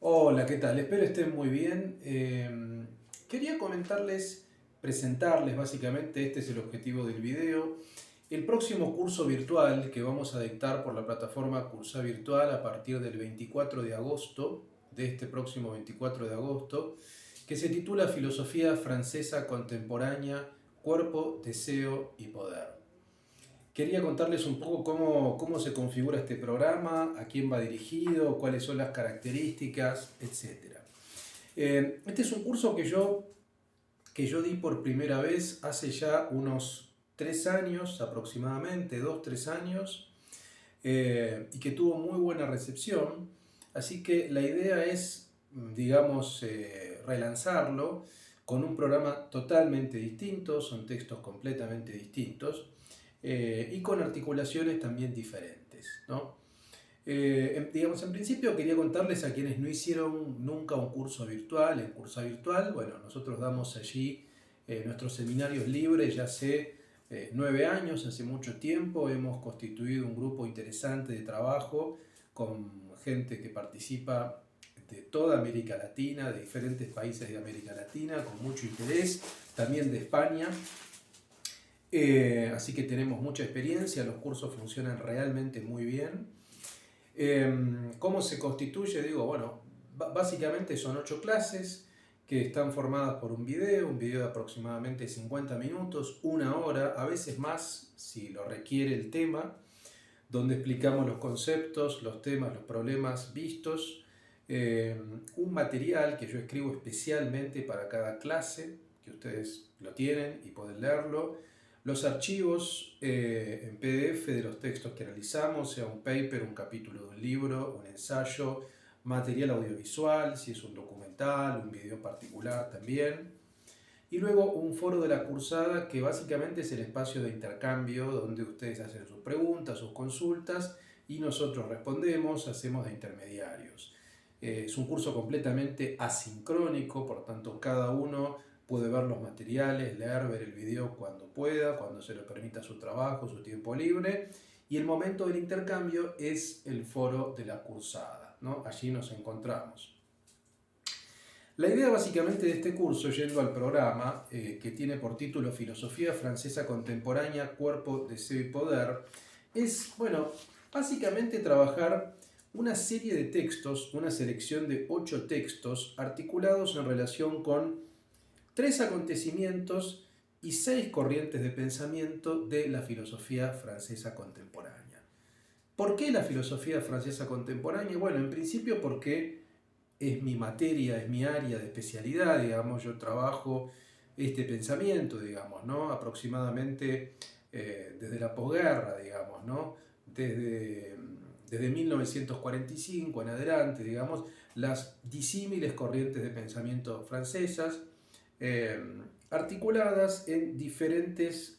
Hola, ¿qué tal? Espero estén muy bien. Quería comentarles, presentarles básicamente, este es el objetivo del video, el próximo curso virtual que vamos a dictar por la plataforma Cursa Virtual a partir del 24 de agosto, de este próximo 24 de agosto, que se titula Filosofía Francesa Contemporánea, Cuerpo, Deseo y Poder. Quería contarles un poco cómo se configura este programa, a quién va dirigido, cuáles son las características, etc. Este es un curso que yo di por primera vez hace ya unos 3 años aproximadamente, 2, 3 años, y que tuvo muy buena recepción. Así que la idea es, digamos, relanzarlo con un programa totalmente distinto, son textos completamente distintos, y con articulaciones también diferentes, ¿no? Digamos, en principio quería contarles a quienes no hicieron nunca un curso virtual, en Cursa Virtual, bueno, nosotros damos allí nuestros seminarios libres ya hace 9 años, hace mucho tiempo, hemos constituido un grupo interesante de trabajo con gente que participa de toda América Latina, de diferentes países de América Latina, con mucho interés, también de España. Así que tenemos mucha experiencia, los cursos funcionan realmente muy bien. ¿Cómo se constituye? Digo, bueno, básicamente son 8 clases que están formadas por un video de aproximadamente 50 minutos, 1 hora, a veces más si lo requiere el tema, donde explicamos los conceptos, los temas, los problemas vistos, un material que yo escribo especialmente para cada clase, que ustedes lo tienen y pueden leerlo, los archivos en PDF de los textos que analizamos, sea un paper, un capítulo de un libro, un ensayo, material audiovisual, si es un documental, un video particular también. Y luego un foro de la cursada que básicamente es el espacio de intercambio donde ustedes hacen sus preguntas, sus consultas y nosotros respondemos, hacemos de intermediarios. Es un curso completamente asincrónico, por tanto cada uno puede ver los materiales, leer, ver el video cuando pueda, cuando se le permita su trabajo, su tiempo libre. Y el momento del intercambio es el foro de la cursada, ¿no? Allí nos encontramos. La idea básicamente de este curso, yendo al programa, que tiene por título Filosofía Francesa Contemporánea, Cuerpo, Deseo y Poder, es, bueno, básicamente trabajar una serie de textos, una selección de 8 textos articulados en relación con 3 acontecimientos y 6 corrientes de pensamiento de la filosofía francesa contemporánea. ¿Por qué la filosofía francesa contemporánea? Bueno, en principio porque es mi materia, es mi área de especialidad, digamos, yo trabajo este pensamiento, digamos, ¿no? Aproximadamente desde la posguerra, digamos, ¿no? Desde 1945 en adelante, digamos, las disímiles corrientes de pensamiento francesas, eh, articuladas en diferentes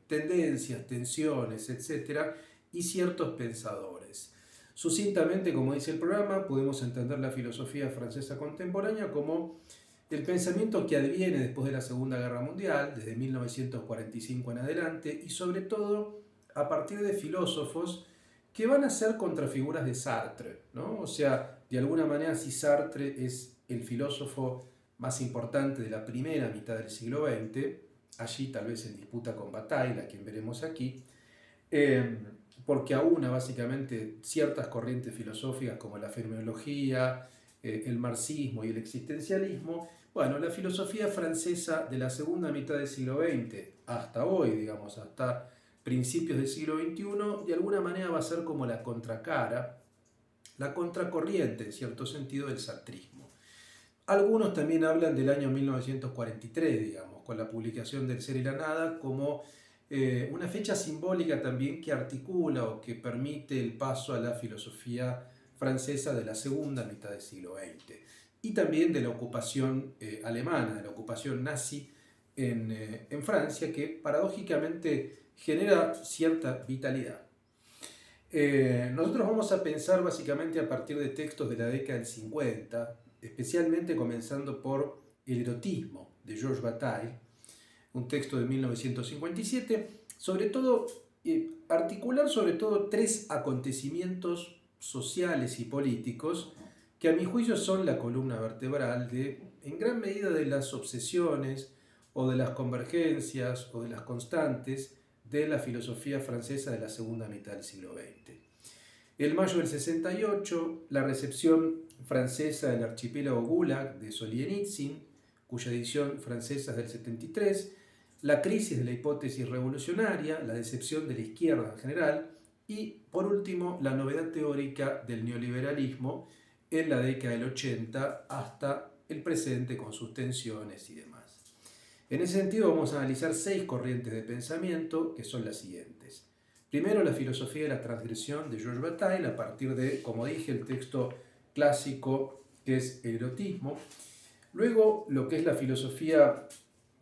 tendencias, tensiones, etcétera, y ciertos pensadores. Sucintamente, como dice el programa, podemos entender la filosofía francesa contemporánea como el pensamiento que adviene después de la Segunda Guerra Mundial, desde 1945 en adelante, y sobre todo a partir de filósofos que van a ser contrafiguras de Sartre, ¿no? O sea, de alguna manera, si Sartre es el filósofo más importante de la primera mitad del siglo XX, allí tal vez en disputa con Bataille, a quien veremos aquí, porque aúna básicamente ciertas corrientes filosóficas como la fenomenología, el marxismo y el existencialismo. Bueno, la filosofía francesa de la segunda mitad del siglo XX hasta hoy, digamos, hasta principios del siglo XXI, de alguna manera va a ser como la contracara, la contracorriente en cierto sentido del sartrismo. Algunos también hablan del año 1943, digamos, con la publicación del Ser y la Nada, como una fecha simbólica también que articula o que permite el paso a la filosofía francesa de la segunda mitad del siglo XX. Y también de la ocupación alemana, de la ocupación nazi en Francia, que paradójicamente genera cierta vitalidad. Nosotros vamos a pensar básicamente a partir de textos de la década del 50, especialmente comenzando por El erotismo de Georges Bataille, un texto de 1957, sobre todo, articular sobre todo 3 acontecimientos sociales y políticos que a mi juicio son la columna vertebral en gran medida, de las obsesiones o de las convergencias o de las constantes de la filosofía francesa de la segunda mitad del siglo XX. El mayo del 68, la recepción francesa del archipiélago Gulag de Solzhenitsyn, cuya edición francesa es del 73, la crisis de la hipótesis revolucionaria, la decepción de la izquierda en general, y por último la novedad teórica del neoliberalismo en la década del 80 hasta el presente, con sus tensiones y demás. En ese sentido vamos a analizar 6 corrientes de pensamiento, que son las siguientes. Primero, la filosofía de la transgresión de Georges Bataille, a partir de, como dije, el texto clásico que es el erotismo. Luego, lo que es la filosofía,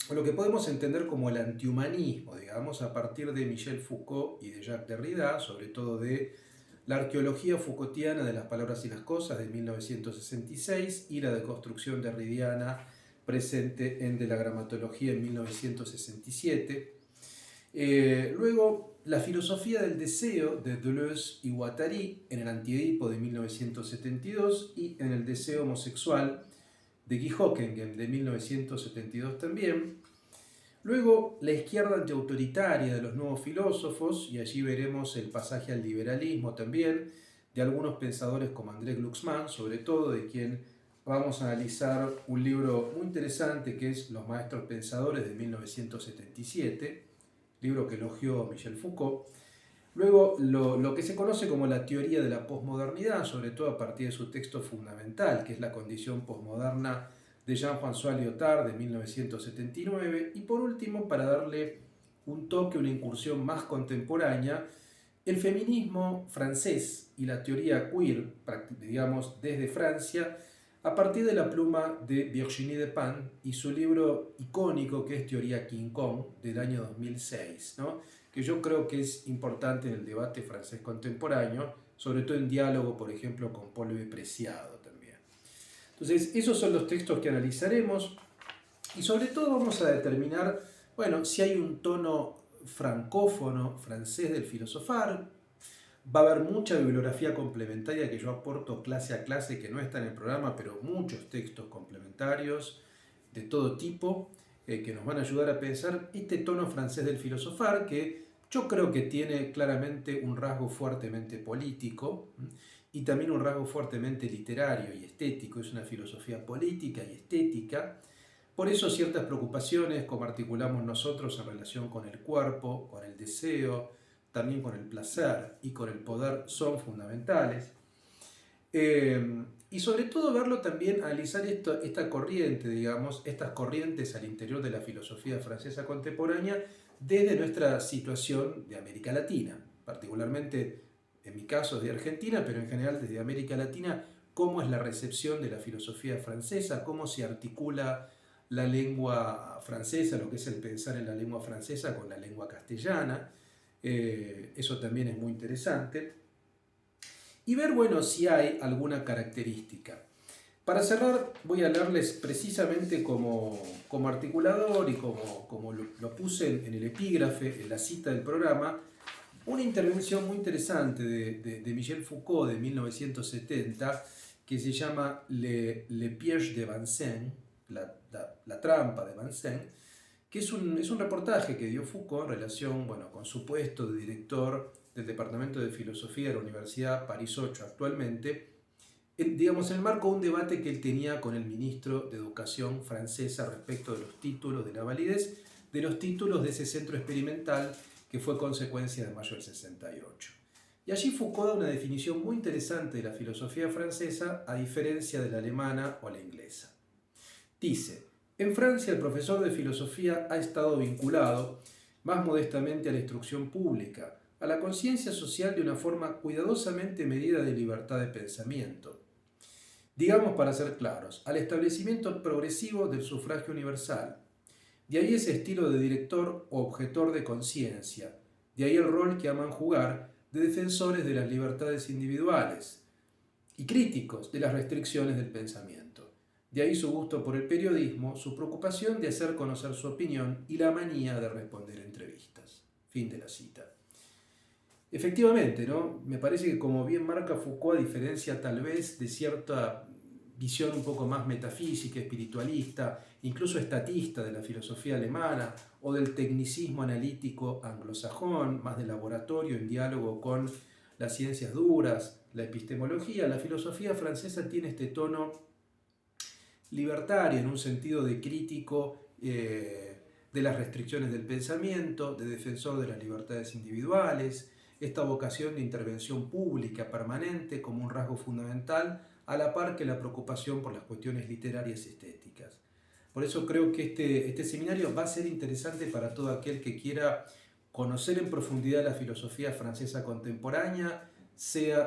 o lo que podemos entender como el antihumanismo, digamos, a partir de Michel Foucault y de Jacques Derrida, sobre todo de la arqueología Foucaultiana de las palabras y las cosas de 1966 y la deconstrucción derridiana presente en De la gramatología en 1967. Luego, la filosofía del deseo de Deleuze y Guattari en el Antiedipo de 1972 y en el deseo homosexual de Guy Hockenheim de 1972 también. Luego, la izquierda antiautoritaria de los nuevos filósofos, y allí veremos el pasaje al liberalismo también, de algunos pensadores como André Glucksmann, sobre todo, de quien vamos a analizar un libro muy interesante que es Los Maestros Pensadores de 1977, libro que elogió Michel Foucault. Luego, lo que se conoce como la teoría de la posmodernidad, sobre todo a partir de su texto fundamental, que es La condición posmoderna de Jean-François Lyotard de 1979. Y por último, para darle un toque, una incursión más contemporánea, el feminismo francés y la teoría queer, digamos, desde Francia, a partir de la pluma de Virginie Despentes y su libro icónico que es Teoría King Kong del año 2006, ¿no? Que yo creo que es importante en el debate francés contemporáneo, sobre todo en diálogo, por ejemplo, con Paul B. Preciado también. Entonces, esos son los textos que analizaremos y sobre todo vamos a determinar, bueno, si hay un tono francófono francés del filosofar. Va a haber mucha bibliografía complementaria que yo aporto clase a clase, que no está en el programa, pero muchos textos complementarios de todo tipo que nos van a ayudar a pensar este tono francés del filosofar, que yo creo que tiene claramente un rasgo fuertemente político y también un rasgo fuertemente literario y estético. Es una filosofía política y estética. Por eso ciertas preocupaciones, como articulamos nosotros en relación con el cuerpo, con el deseo, también con el placer y con el poder, son fundamentales. Y sobre todo verlo también, analizar esta corriente, digamos, estas corrientes al interior de la filosofía francesa contemporánea desde nuestra situación de América Latina, particularmente en mi caso de Argentina, pero en general desde América Latina, cómo es la recepción de la filosofía francesa, cómo se articula la lengua francesa, lo que es el pensar en la lengua francesa con la lengua castellana. Eso también es muy interesante. Y ver, bueno, si hay alguna característica. Para cerrar, voy a leerles precisamente como articulador y como lo puse en el epígrafe, en la cita del programa, una intervención muy interesante de Michel Foucault de 1970, que se llama Le piège de Vincennes, la trampa de Vincennes, que es un reportaje que dio Foucault en relación, bueno, con su puesto de director del Departamento de Filosofía de la Universidad París 8 actualmente, digamos, en el marco de un debate que él tenía con el ministro de Educación francesa respecto de los títulos, de la validez de los títulos de ese centro experimental que fue consecuencia de mayo del 68. Y allí Foucault da una definición muy interesante de la filosofía francesa a diferencia de la alemana o la inglesa. Dice: en Francia el profesor de filosofía ha estado vinculado, más modestamente, a la instrucción pública, a la conciencia social de una forma cuidadosamente medida de libertad de pensamiento. Digamos, para ser claros, al establecimiento progresivo del sufragio universal. De ahí ese estilo de director o objetor de conciencia, de ahí el rol que aman jugar de defensores de las libertades individuales y críticos de las restricciones del pensamiento. De ahí su gusto por el periodismo, su preocupación de hacer conocer su opinión y la manía de responder entrevistas. Fin de la cita. Efectivamente, ¿no? Me parece que, como bien marca Foucault, a diferencia tal vez de cierta visión un poco más metafísica, espiritualista, incluso estatista de la filosofía alemana o del tecnicismo analítico anglosajón, más de laboratorio en diálogo con las ciencias duras, la epistemología. La filosofía francesa tiene este tono libertario en un sentido de crítico de las restricciones del pensamiento, de defensor de las libertades individuales, esta vocación de intervención pública permanente como un rasgo fundamental, a la par que la preocupación por las cuestiones literarias y estéticas. Por eso creo que este seminario va a ser interesante para todo aquel que quiera conocer en profundidad la filosofía francesa contemporánea,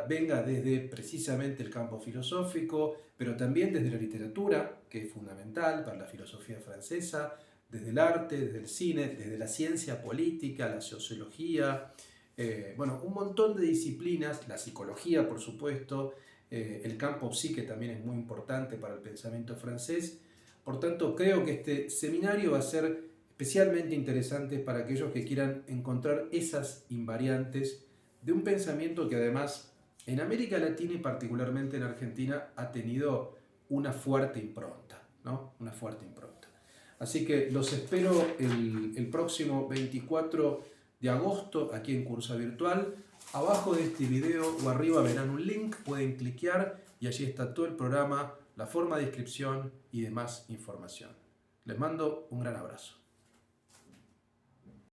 venga desde precisamente el campo filosófico, pero también desde la literatura, que es fundamental para la filosofía francesa, desde el arte, desde el cine, desde la ciencia política, la sociología, un montón de disciplinas, la psicología, por supuesto, el campo psique también es muy importante para el pensamiento francés. Por tanto, creo que este seminario va a ser especialmente interesante para aquellos que quieran encontrar esas invariantes de un pensamiento que además en América Latina y particularmente en Argentina ha tenido una fuerte impronta, ¿no? Una fuerte impronta. Así que los espero el próximo 24 de agosto aquí en Cursa Virtual. Abajo de este video o arriba verán un link, pueden cliquear y allí está todo el programa, la forma de inscripción y demás información. Les mando un gran abrazo.